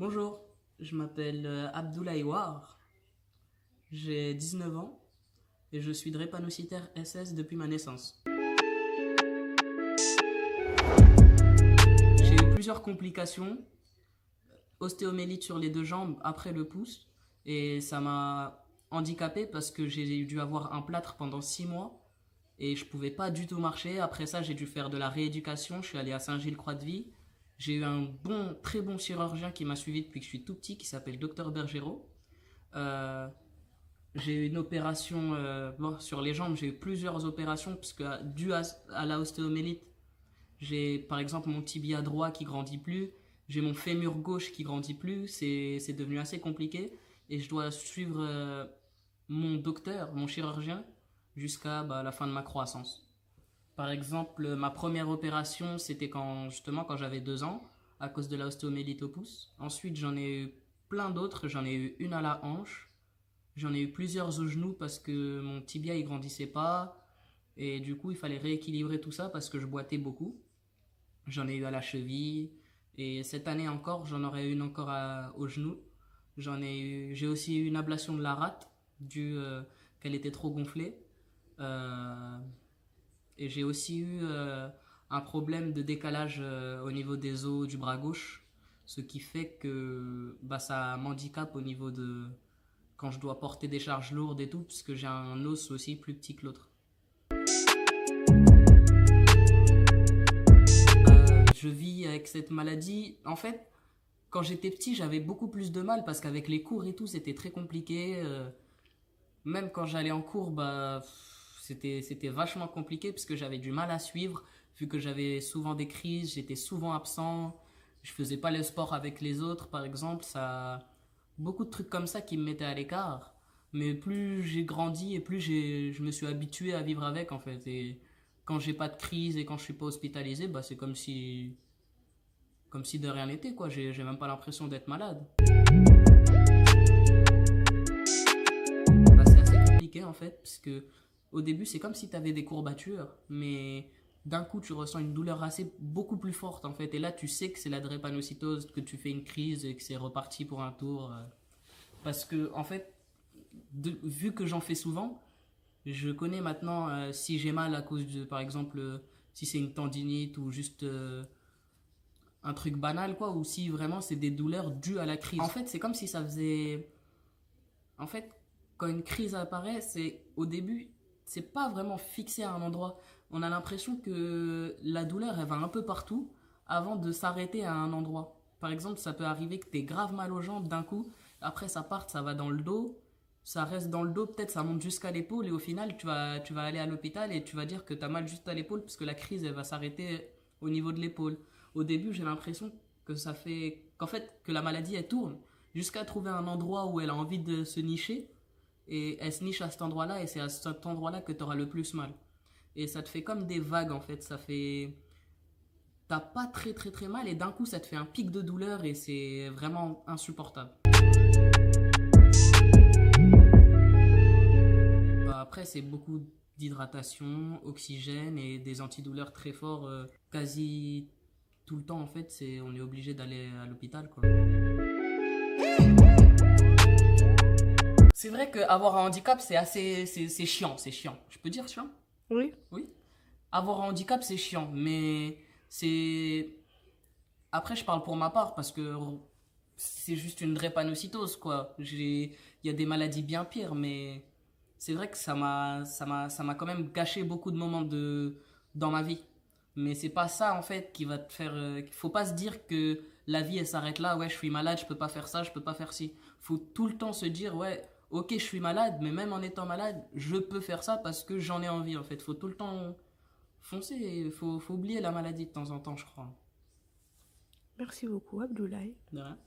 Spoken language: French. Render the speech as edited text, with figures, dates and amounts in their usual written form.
Bonjour, je m'appelle Abdoulaye War, j'ai 19 ans et je suis drépanocytaire SS depuis ma naissance. J'ai eu plusieurs complications, ostéomélite sur les deux jambes après le pouce et ça m'a handicapé parce que j'ai dû avoir un plâtre pendant 6 mois et je pouvais pas du tout marcher. Après ça, j'ai dû faire de la rééducation, je suis allé à Saint-Gilles-Croix-de-Vie. J'ai eu un très bon chirurgien qui m'a suivi depuis que je suis tout petit, qui s'appelle Docteur Bergero. Euh, j'ai eu une opération sur les jambes, j'ai eu plusieurs opérations, parce que dû à la ostéomélite, j'ai par exemple mon tibia droit qui grandit plus, j'ai mon fémur gauche qui grandit plus, c'est devenu assez compliqué, et je dois suivre mon docteur, mon chirurgien, jusqu'à la fin de ma croissance. Par exemple, ma première opération, c'était quand j'avais 2 ans, à cause de l'ostéomélite au pouce. Ensuite, j'en ai eu plein d'autres. J'en ai eu une à la hanche. J'en ai eu plusieurs au genou parce que mon tibia il grandissait pas. Et du coup, il fallait rééquilibrer tout ça parce que je boitais beaucoup. J'en ai eu à la cheville. Et cette année encore, j'en aurai une encore au genou. J'ai aussi eu une ablation de la rate due qu'elle était trop gonflée. Euh, et j'ai aussi eu un problème de décalage au niveau des os du bras gauche, ce qui fait que ça m'handicape au niveau de quand je dois porter des charges lourdes et tout, parce que j'ai un os aussi plus petit que l'autre. Je vis avec cette maladie. En fait, quand j'étais petit, j'avais beaucoup plus de mal parce qu'avec les cours et tout, c'était très compliqué. Même quand j'allais en cours, c'était vachement compliqué parce que j'avais du mal à suivre, vu que j'avais souvent des crises, j'étais souvent absent, je faisais pas le sport avec les autres, par exemple, beaucoup de trucs comme ça qui me mettaient à l'écart. Mais plus j'ai grandi et plus je me suis habitué à vivre avec, en fait. Et quand j'ai pas de crise et quand je suis pas hospitalisé, c'est comme si de rien n'était, quoi. J'ai même pas l'impression d'être malade. C'est assez compliqué en fait, parce que au début c'est comme si tu avais des courbatures, mais d'un coup tu ressens une douleur beaucoup plus forte en fait, et là tu sais que c'est la drépanocytose, que tu fais une crise et que c'est reparti pour un tour. Parce que en fait, vu que j'en fais souvent, je connais maintenant si j'ai mal à cause de, par exemple, si c'est une tendinite ou juste un truc banal quoi, ou si vraiment c'est des douleurs dues à la crise. En fait, c'est comme si ça faisait en fait, quand une crise apparaît, c'est au début, c'est pas vraiment fixé à un endroit. On a l'impression que la douleur, elle va un peu partout avant de s'arrêter à un endroit. Par exemple, ça peut arriver que t'aies grave mal aux jambes d'un coup, après ça part, ça va dans le dos, ça reste dans le dos, peut-être ça monte jusqu'à l'épaule et au final, tu vas aller à l'hôpital et tu vas dire que t'as mal juste à l'épaule parce que la crise, elle va s'arrêter au niveau de l'épaule. Au début, j'ai l'impression qu'en fait, que la maladie, elle tourne jusqu'à trouver un endroit où elle a envie de se nicher, et elle se niche à cet endroit-là, et c'est à cet endroit-là que tu auras le plus mal. Et ça te fait comme des vagues en fait, t'as pas très très très mal, et d'un coup ça te fait un pic de douleur, et c'est vraiment insupportable. Après c'est beaucoup d'hydratation, oxygène et des antidouleurs très forts, quasi tout le temps en fait, on est obligé d'aller à l'hôpital quoi. C'est vrai qu'avoir un handicap, c'est chiant, c'est chiant. Je peux dire chiant? Oui. Oui. Avoir un handicap, c'est chiant, mais c'est... Après, je parle pour ma part, parce que c'est juste une drépanocytose, quoi. Il y a des maladies bien pires, mais c'est vrai que ça m'a quand même gâché beaucoup de moments dans ma vie. Mais c'est pas ça, en fait, qui va te faire... faut pas se dire que la vie, elle s'arrête là. Ouais, je suis malade, je peux pas faire ça, je peux pas faire ci. Faut tout le temps se dire, ouais, ok, je suis malade, mais même en étant malade, je peux faire ça parce que j'en ai envie, en fait. Faut tout le temps foncer. Faut oublier la maladie de temps en temps, je crois. Merci beaucoup, Abdoulaye. De rien.